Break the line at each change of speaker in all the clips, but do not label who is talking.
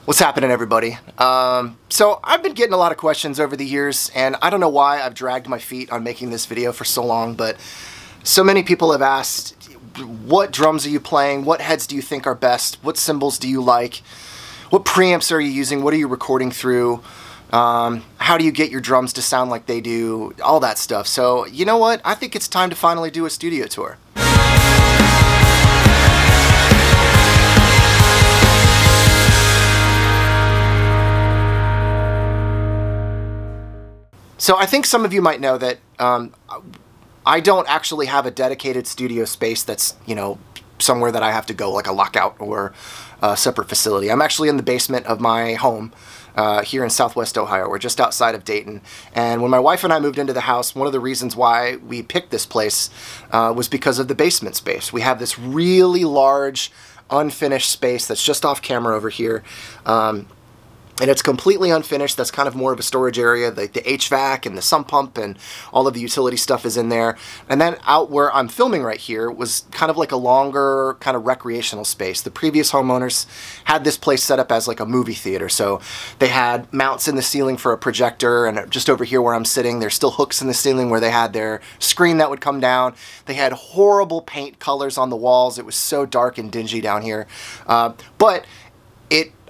What's happening, everybody? So I've been getting a lot of questions over the years, and I don't know why I've dragged my feet on making this video for so long, but so many people have asked, what drums are you playing? What heads do you think are best? What cymbals do you like? What preamps are you using? What are you recording through? How do you get your drums to sound like they do? All that stuff. So, you know what? I think it's time to finally do a studio tour. So I think some of you might know that I don't actually have a dedicated studio space that's, you know, somewhere that I have to go, like a lockout or a separate facility. I'm actually in the basement of my home here in Southwest Ohio. We're just outside of Dayton. And when my wife and I moved into the house, one of the reasons why we picked this place was because of the basement space. We have this really large, unfinished space that's just off camera over here. And it's completely unfinished. That's kind of more of a storage area. The HVAC and the sump pump and all of the utility stuff is in there. And then out where I'm filming right here was kind of like a longer kind of recreational space. The previous homeowners had this place set up as like a movie theater. So they had mounts in the ceiling for a projector, and just over here where I'm sitting, there's still hooks in the ceiling where they had their screen that would come down. They had horrible paint colors on the walls. It was so dark and dingy down here. But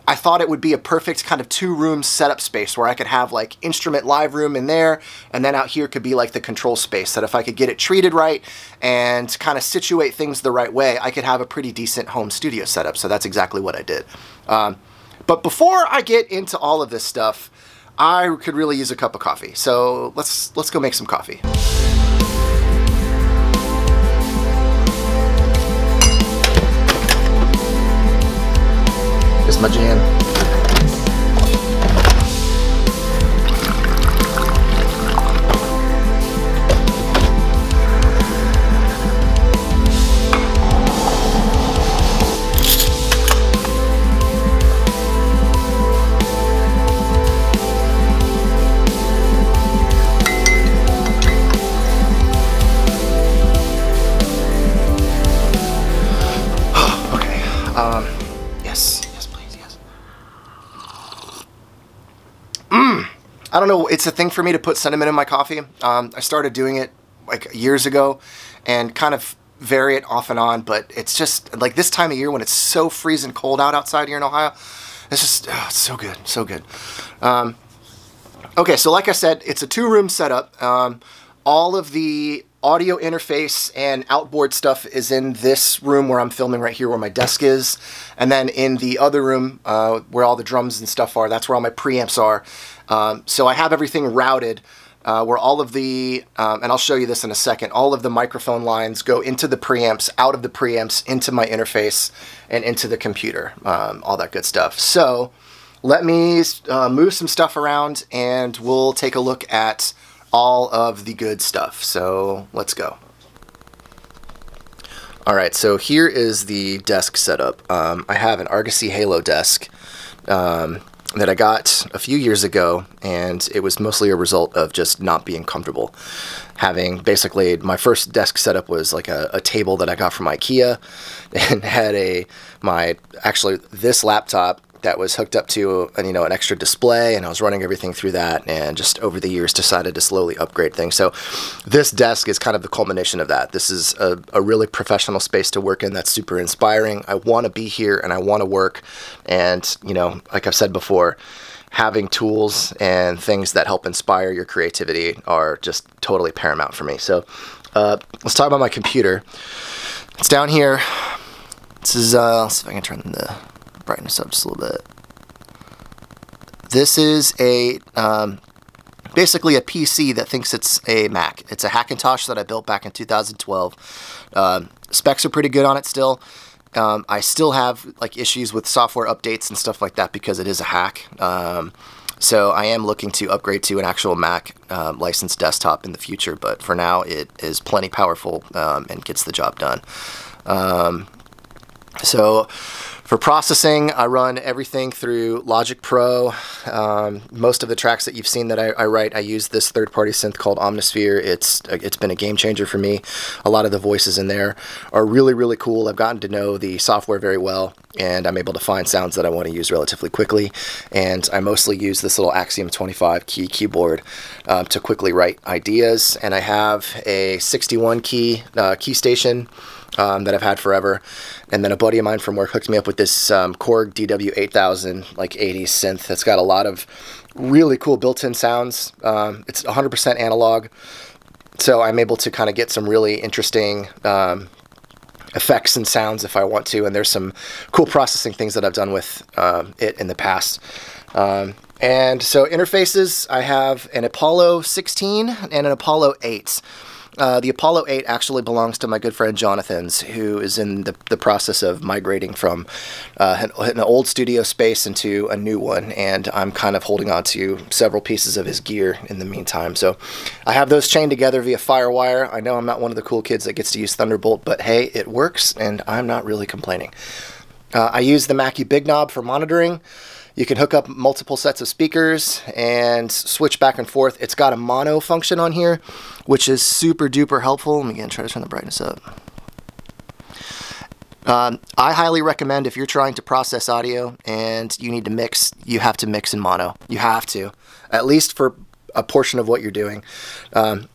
I thought it would be a perfect kind of two-room setup space where I could have like instrument live room in there, and then out here could be like the control space, that if I could get it treated right and kind of situate things the right way, I could have a pretty decent home studio setup. So that's exactly what I did. But before I get into all of this stuff, I could really use a cup of coffee. So let's go make some coffee. My jam. Okay. Yes. I don't know, it's a thing for me to put cinnamon in my coffee. I started doing it like years ago and kind of vary it off and on, but it's just like this time of year when it's so freezing cold outside here in Ohio, it's just it's so good, so good. Okay, so like I said, it's a two-room setup. All of the audio interface and outboard stuff is in this room where I'm filming right here where my desk is. And then in the other room where all the drums and stuff are, that's where all my preamps are. So I have everything routed where all of the, and I'll show you this in a second, all of the microphone lines go into the preamps, out of the preamps, into my interface, and into the computer, all that good stuff. So let me move some stuff around and we'll take a look at all of the good stuff. So let's go. All right, so here is the desk setup. I have an Argosy Halo desk that I got a few years ago, and it was mostly a result of just not being comfortable. Having basically, my first desk setup was like a table that I got from IKEA, and had actually this laptop that was hooked up to an extra display, and I was running everything through that, and just over the years decided to slowly upgrade things. So this desk is kind of the culmination of that. This is a really professional space to work in that's super inspiring. I want to be here and I want to work, and like I've said before, having tools and things that help inspire your creativity are just totally paramount for me. So let's talk about my computer. It's down here. This is let's see if I can turn the brightness up just a little bit. This is basically a PC that thinks it's a Mac. It's a Hackintosh that I built back in 2012. Specs are pretty good on it still. I still have like issues with software updates and stuff like that because it is a hack. So I am looking to upgrade to an actual Mac licensed desktop in the future, but for now it is plenty powerful and gets the job done. So For processing, I run everything through Logic Pro. Most of the tracks that you've seen that I write, I use this third-party synth called Omnisphere. It's been a game changer for me. A lot of the voices in there are really, really cool. I've gotten to know the software very well, and I'm able to find sounds that I want to use relatively quickly. And I mostly use this little Axiom 25 key keyboard to quickly write ideas. And I have a 61 key key station that I've had forever, and then a buddy of mine from work hooked me up with this Korg DW8000 like 80s synth that's got a lot of really cool built-in sounds. It's 100% analog, so I'm able to kind of get some really interesting effects and sounds if I want to, and there's some cool processing things that I've done with it in the past. And so interfaces, I have an Apollo 16 and an Apollo 8. The Apollo 8 actually belongs to my good friend Jonathan's, who is in the process of migrating from an old studio space into a new one, and I'm kind of holding on to several pieces of his gear in the meantime. So I have those chained together via Firewire. I know I'm not one of the cool kids that gets to use Thunderbolt, but hey, it works, and I'm not really complaining. I use the Mackie Big Knob for monitoring. You can hook up multiple sets of speakers and switch back and forth. It's got a mono function on here, which is super duper helpful. Let me again try to turn the brightness up. I highly recommend, if you're trying to process audio and you need to mix, you have to mix in mono. You have to, at least for a portion of what you're doing.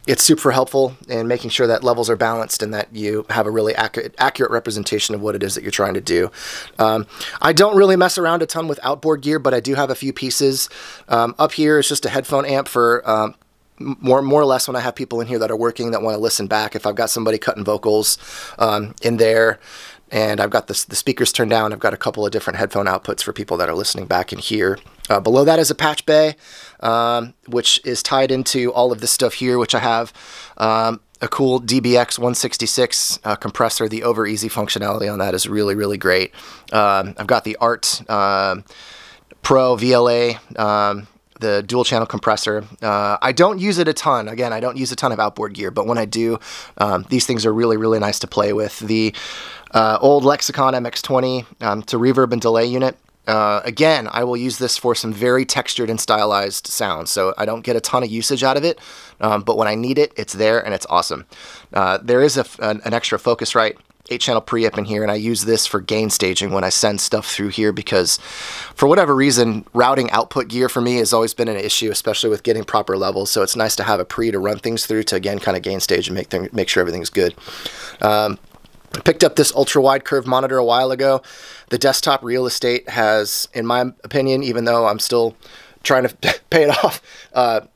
It's super helpful in making sure that levels are balanced and that you have a really accurate representation of what it is that you're trying to do. I don't really mess around a ton with outboard gear, but I do have a few pieces. Up here is just a headphone amp for more or less when I have people in here that are working that want to listen back. If I've got somebody cutting vocals in there, and I've got the speakers turned down, I've got a couple of different headphone outputs for people that are listening back in here. Below that is a patch bay, which is tied into all of this stuff here, which I have a cool DBX 166 compressor. The over easy functionality on that is really, really great. I've got the Art Pro VLA, the dual channel compressor. I don't use it a ton. Again, I don't use a ton of outboard gear, but when I do, these things are really, really nice to play with. The old Lexicon MX20 to reverb and delay unit. Again, I will use this for some very textured and stylized sounds, so I don't get a ton of usage out of it, but when I need it, it's there and it's awesome. There is an extra Focusrite 8-channel preamp in here, and I use this for gain staging when I send stuff through here, because for whatever reason, routing output gear for me has always been an issue, especially with getting proper levels, so it's nice to have a pre to run things through to, again, kind of gain stage and make sure everything's good. I picked up this ultra-wide curve monitor a while ago. The desktop real estate has, in my opinion, even though I'm still trying to pay it off,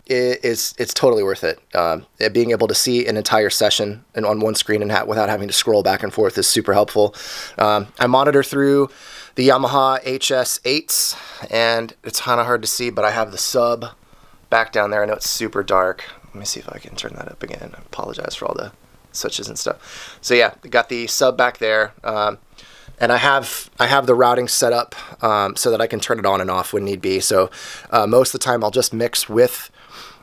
it's totally worth it. Being able to see an entire session and on one screen and without having to scroll back and forth is super helpful. I monitor through the Yamaha HS8s, and it's kind of hard to see, but I have the sub back down there. I know it's super dark. Let me see if I can turn that up again. I apologize for all the switches and stuff. So yeah, got the sub back there, and I have the routing set up so that I can turn it on and off when need be. So most of the time I'll just mix with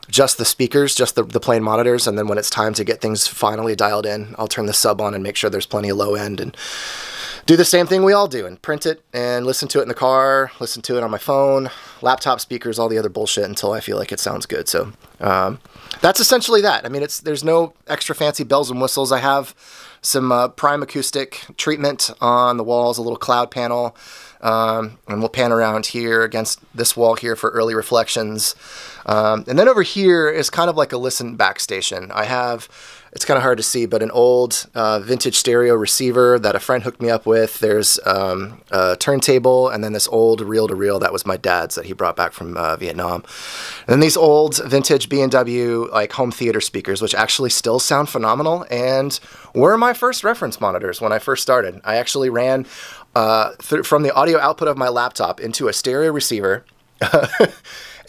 just the speakers, just the plain monitors, and then when it's time to get things finally dialed in, I'll turn the sub on and make sure there's plenty of low end, and do the same thing we all do and print it and listen to it in the car, listen to it on my phone, laptop speakers, all the other bullshit until I feel like it sounds good. So that's essentially that. I mean, there's no extra fancy bells and whistles. I have some prime acoustic treatment on the walls, a little cloud panel, and we'll pan around here against this wall here for early reflections. And then over here is kind of like a listen back station. I have, it's kind of hard to see, but an old vintage stereo receiver that a friend hooked me up with. There's a turntable, and then this old reel-to-reel that was my dad's that he brought back from Vietnam. And then these old vintage B&W like home theater speakers, which actually still sound phenomenal and were my first reference monitors when I first started. I actually ran from the audio output of my laptop into a stereo receiver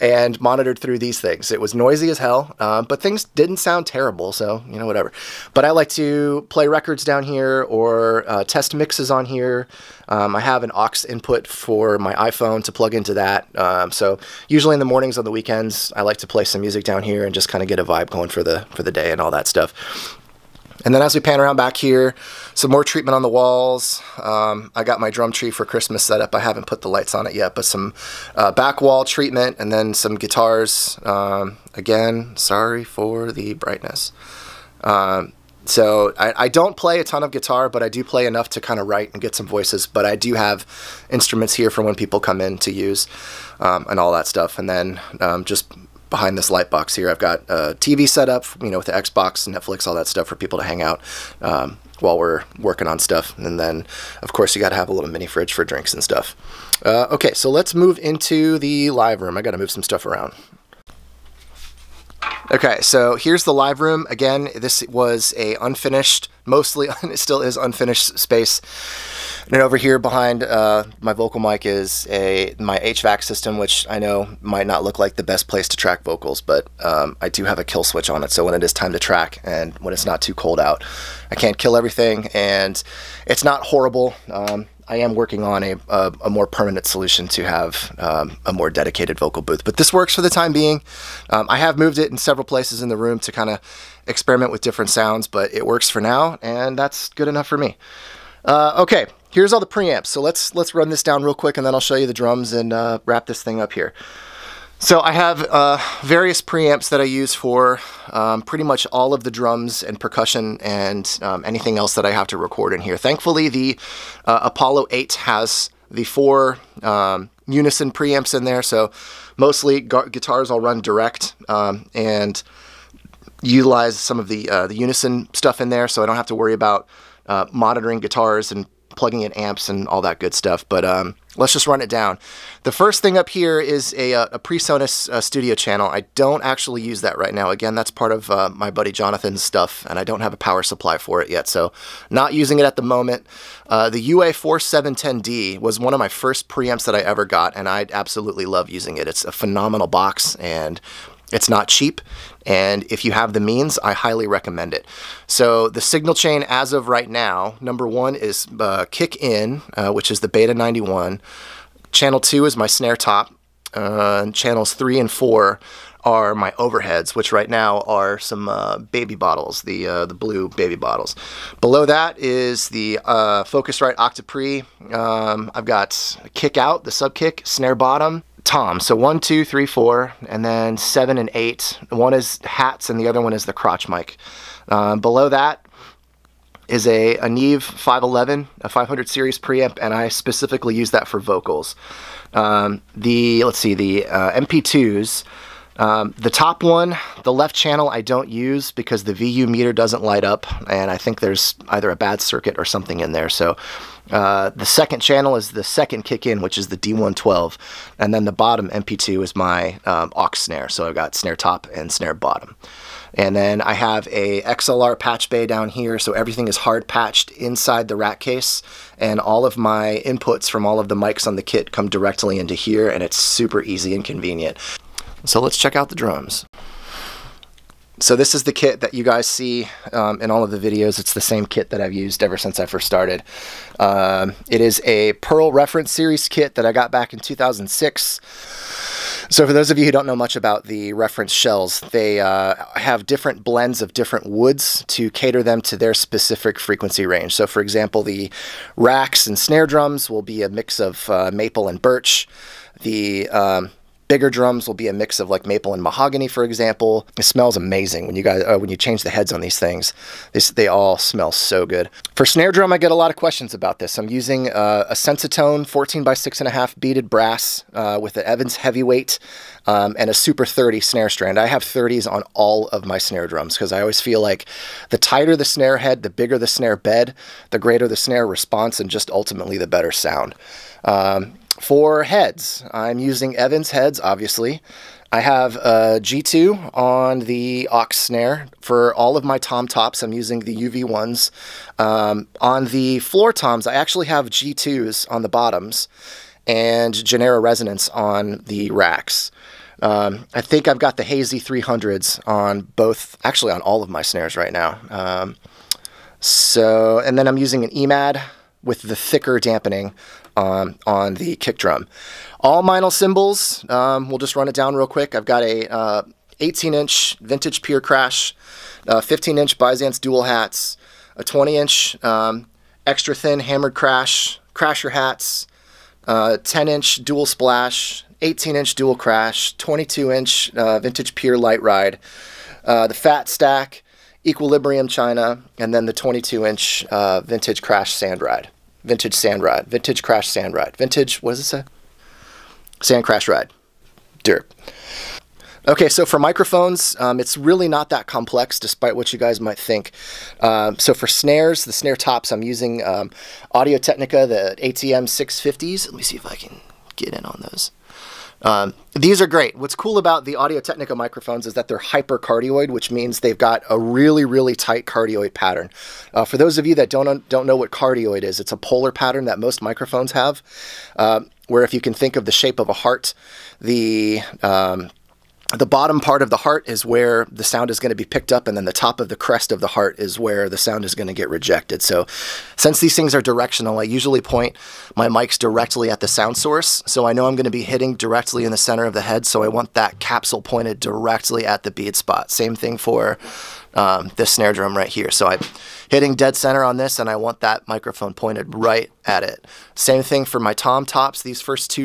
and monitored through these things. It was noisy as hell, but things didn't sound terrible, so, you know, whatever. But I like to play records down here or test mixes on here. I have an aux input for my iPhone to plug into that. So usually in the mornings on the weekends, I like to play some music down here and just kind of get a vibe going for the day and all that stuff. And then as we pan around back here, some more treatment on the walls. I got my drum tree for Christmas set up. I haven't put the lights on it yet, but some back wall treatment, and then some guitars. Again, sorry for the brightness. So I don't play a ton of guitar, but I do play enough to kind of write and get some voices. But I do have instruments here for when people come in to use and all that stuff. And then just behind this light box here, I've got a TV set up, you know, with the Xbox, Netflix, all that stuff for people to hang out while we're working on stuff. And then, of course, you got to have a little mini fridge for drinks and stuff. Okay, so let's move into the live room. I got to move some stuff around. Okay, so here's the live room. Again, this was a unfinished, mostly, it still is unfinished space. And then over here behind my vocal mic is my HVAC system, which I know might not look like the best place to track vocals, but I do have a kill switch on it, so when it is time to track and when it's not too cold out, I can't kill everything, and it's not horrible. I am working on a more permanent solution to have a more dedicated vocal booth, but this works for the time being. I have moved it in several places in the room to kind of experiment with different sounds, but it works for now, and that's good enough for me. Okay, here's all the preamps. So let's run this down real quick, and then I'll show you the drums and wrap this thing up here. So I have various preamps that I use for pretty much all of the drums and percussion and anything else that I have to record in here. Thankfully, the Apollo 8 has the 4 unison preamps in there, so mostly guitars I'll run direct and utilize some of the unison stuff in there, so I don't have to worry about monitoring guitars and plugging in amps and all that good stuff. But let's just run it down. The first thing up here is a PreSonus studio channel. I don't actually use that right now. Again, that's part of my buddy Jonathan's stuff, and I don't have a power supply for it yet, so not using it at the moment. The UA4710D was one of my first preamps that I ever got, and I absolutely love using it. It's a phenomenal box, and it's not cheap, and if you have the means, I highly recommend it. So the signal chain as of right now, number 1 is kick in, which is the Beta 91. Channel 2 is my snare top. Channels 3 and 4 are my overheads, which right now are some baby bottles, the blue baby bottles. Below that is the Focusrite Octapre. I've got kick out, the sub kick, snare bottom, tom. So 1, 2, 3, 4, and then 7 and 8. One is hats and the other one is the crotch mic. Below that is a Neve 511, a 500 series preamp, and I specifically use that for vocals. Let's see, the MP2s. The top one, the left channel, I don't use because the VU meter doesn't light up, and I think there's either a bad circuit or something in there. So the second channel is the second kick-in, which is the D112, and then the bottom MP2 is my aux snare. So I've got snare top and snare bottom. And then I have a XLR patch bay down here, so everything is hard patched inside the rack case, and all of my inputs from all of the mics on the kit come directly into here, and it's super easy and convenient. So let's check out the drums. So this is the kit that you guys see in all of the videos. It's the same kit that I've used ever since I first started. It is a Pearl Reference Series kit that I got back in 2006. So for those of you who don't know much about the reference shells, they have different blends of different woods to cater them to their specific frequency range. So for example, the racks and snare drums will be a mix of maple and birch. The bigger drums will be a mix of like maple and mahogany, for example. It smells amazing when you change the heads on these things. They all smell so good. For snare drum, I get a lot of questions about this. I'm using a Sensitone 14 by 6.5 beaded brass with an Evans heavyweight and a Super 30 snare strand. I have 30s on all of my snare drums because I always feel like the tighter the snare head, the bigger the snare bed, the greater the snare response, and just ultimately the better sound. For heads, I'm using Evans heads, obviously. I have a G2 on the aux snare. For all of my tom tops, I'm using the UV ones. On the floor toms, I actually have G2s on the bottoms and Genera resonance on the racks. I think I've got the Hazy 300s on both, actually on all of my snares right now. And then I'm using an EMAD with the thicker dampening on the kick drum. All Meinl Cymbals, we'll just run it down real quick. I've got a 18-inch vintage Pier Crash, 15-inch Byzance dual hats, a 20-inch extra thin hammered crasher hats, 10-inch dual splash, 18-inch dual crash, 22-inch vintage Pier Light Ride, the Fat Stack, Equilibrium China, and then the 22-inch vintage crash sand ride. Vintage sand ride. Vintage crash sand ride. Vintage, what does it say? Sand crash ride. Derp. Okay, so for microphones, it's really not that complex, despite what you guys might think. So for snares, the snare tops, I'm using Audio Technica, the ATM 650s. Let me see if I can get in on those. These are great. What's cool about the Audio Technica microphones is that they're hypercardioid, which means they've got a really, really tight cardioid pattern. For those of you that don't know what cardioid is, it's a polar pattern that most microphones have, where if you can think of the shape of a heart, the bottom part of the heart is where the sound is going to be picked up, and then the top of the crest of the heart is where the sound is going to get rejected. So since these things are directional, I usually point my mics directly at the sound source. So I know I'm going to be hitting directly in the center of the head, so I want that capsule pointed directly at the bead spot. Same thing for this snare drum right here. So I'm hitting dead center on this, and I want that microphone pointed right at it. Same thing for my tom tops, these first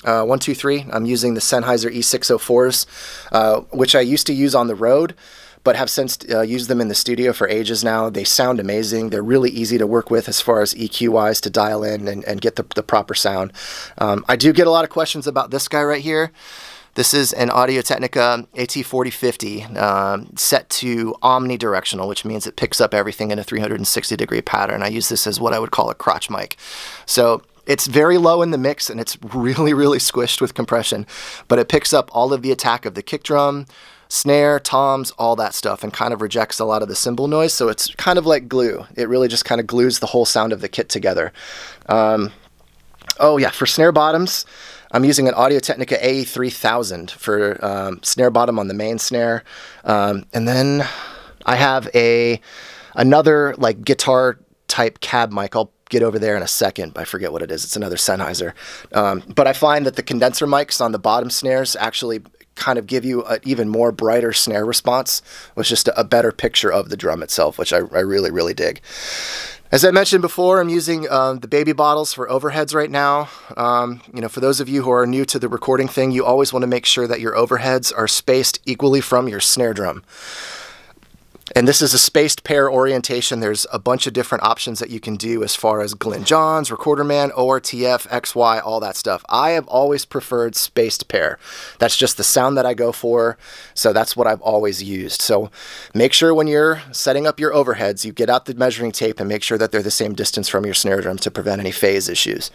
1, 2, 3. I'm using the Sennheiser E604s, which I used to use on the road, but have since used them in the studio for ages now. They sound amazing. They're really easy to work with as far as EQ-wise to dial in and get the proper sound. I do get a lot of questions about this guy right here. This is an Audio Technica AT4050 set to omnidirectional, which means it picks up everything in a 360-degree pattern. I use this as what I would call a crotch mic. So it's very low in the mix, and it's really, really squished with compression, but it picks up all of the attack of the kick drum, snare, toms, all that stuff, and kind of rejects a lot of the cymbal noise, so it's kind of like glue. It really just kind of glues the whole sound of the kit together. Oh yeah, for snare bottoms, I'm using an Audio Technica AE3000 for snare bottom on the main snare, and then I have another like guitar type cab mic. I'll get over there in a second. I forget what it is. It's another Sennheiser. But I find that the condenser mics on the bottom snares actually kind of give you an even more brighter snare response, with just a better picture of the drum itself, which I really, really dig. As I mentioned before, I'm using the baby bottles for overheads right now. You know, for those of you who are new to the recording thing, you always want to make sure that your overheads are spaced equally from your snare drum. And this is a spaced pair orientation. There's a bunch of different options that you can do as far as Glenn Johns, Recorderman, ORTF, XY, all that stuff. I have always preferred spaced pair. That's just the sound that I go for, so that's what I've always used. So make sure when you're setting up your overheads, you get out the measuring tape and make sure that they're the same distance from your snare drum to prevent any phase issues.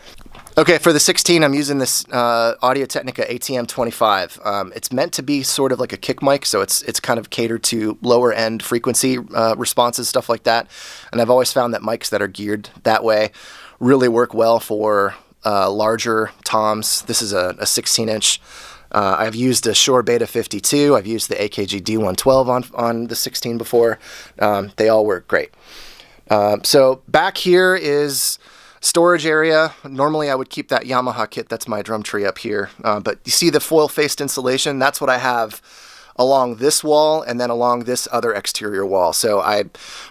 Okay, for the 16, I'm using this Audio Technica ATM25. It's meant to be sort of like a kick mic, so it's kind of catered to lower end frequency responses, stuff like that. And I've always found that mics that are geared that way really work well for larger toms. This is a 16-inch. I've used a Shure Beta 52. I've used the AKG D112 on the 16 before. They all work great. So back here is storage area. Normally I would keep that Yamaha kit, that's my drum tree up here, but you see the foil-faced insulation? That's what I have along this wall and then along this other exterior wall. So I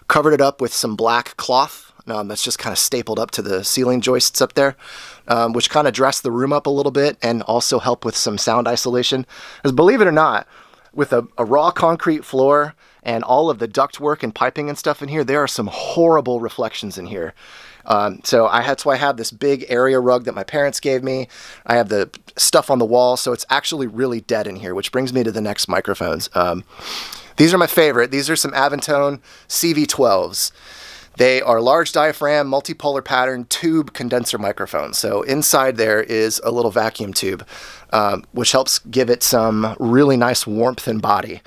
covered it up with some black cloth that's just kind of stapled up to the ceiling joists up there, which kind of dress the room up a little bit and also help with some sound isolation. Because believe it or not, with a raw concrete floor and all of the ductwork and piping and stuff in here, there are some horrible reflections in here. So that's why I have this big area rug that my parents gave me. I have the stuff on the wall, so it's actually really dead in here, which brings me to the next microphones. These are my favorite. These are some Aventone CV12s. They are large diaphragm, multipolar pattern tube condenser microphones. So inside there is a little vacuum tube, which helps give it some really nice warmth and body.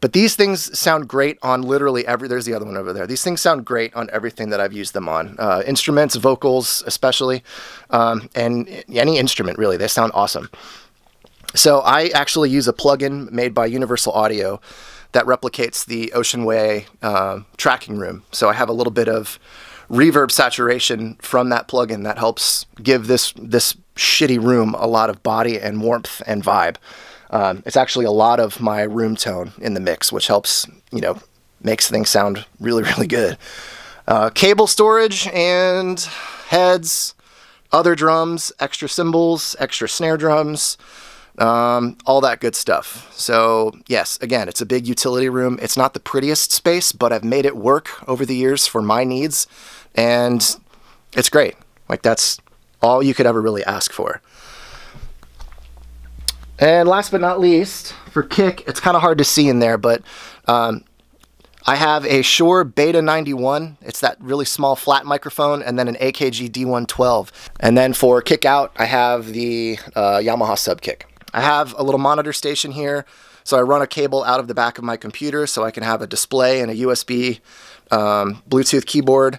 But these things sound great on literally there's the other one over there. These things sound great on everything that I've used them on. Instruments, vocals especially, and any instrument really, they sound awesome. So I actually use a plugin made by Universal Audio that replicates the Ocean Way tracking room. So I have a little bit of reverb saturation from that plugin that helps give this shitty room a lot of body and warmth and vibe. It's actually a lot of my room tone in the mix, which helps, you know, makes things sound really, really good. Cable storage and heads, other drums, extra cymbals, extra snare drums, all that good stuff. So yes, again, it's a big utility room. It's not the prettiest space, but I've made it work over the years for my needs, and it's great. Like, that's all you could ever really ask for. And last but not least, for kick, it's kind of hard to see in there, but I have a Shure Beta 91. It's that really small flat microphone, and then an AKG D112. And then for kick out, I have the Yamaha sub kick. I have a little monitor station here, so I run a cable out of the back of my computer so I can have a display and a USB Bluetooth keyboard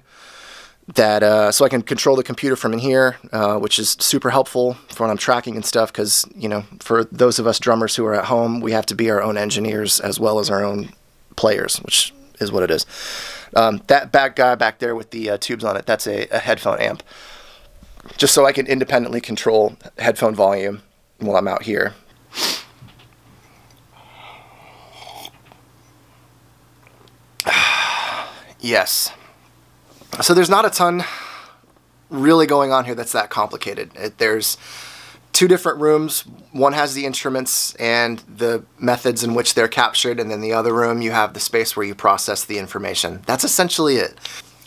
that so I can control the computer from in here, which is super helpful for when I'm tracking and stuff, because, you know, for those of us drummers who are at home, we have to be our own engineers as well as our own players, which is what it is. That back guy back there with the tubes on it, that's a headphone amp, just so I can independently control headphone volume while I'm out here. Yes. So there's not a ton really going on here that's that complicated. There's two different rooms. One has the instruments and the methods in which they're captured, and then the other room you have the space where you process the information. That's essentially it.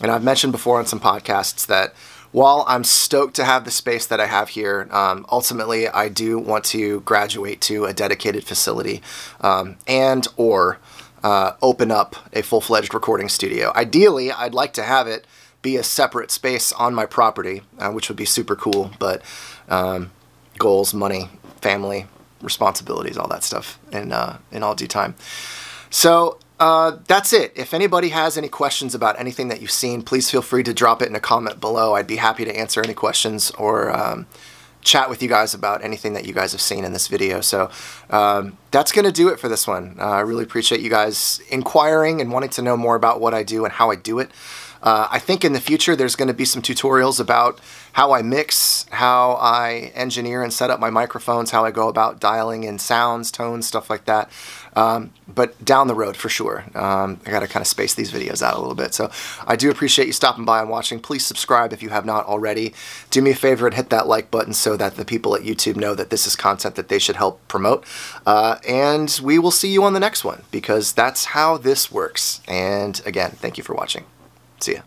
And I've mentioned before on some podcasts that while I'm stoked to have the space that I have here, ultimately I do want to graduate to a dedicated facility and or open up a full-fledged recording studio. Ideally, I'd like to have it be a separate space on my property, which would be super cool, but goals, money, family, responsibilities, all that stuff in all due time. So that's it. If anybody has any questions about anything that you've seen, please feel free to drop it in a comment below. I'd be happy to answer any questions or chat with you guys about anything that you guys have seen in this video. So that's going to do it for this one. I really appreciate you guys inquiring and wanting to know more about what I do and how I do it. I think in the future there's going to be some tutorials about how I mix, how I engineer and set up my microphones, how I go about dialing in sounds, tones, stuff like that. But down the road for sure. I got to kind of space these videos out a little bit. So I do appreciate you stopping by and watching. Please subscribe if you have not already. Do me a favor and hit that like button so that the people at YouTube know that this is content that they should help promote. And we will see you on the next one, because that's how this works. And again, thank you for watching. See ya.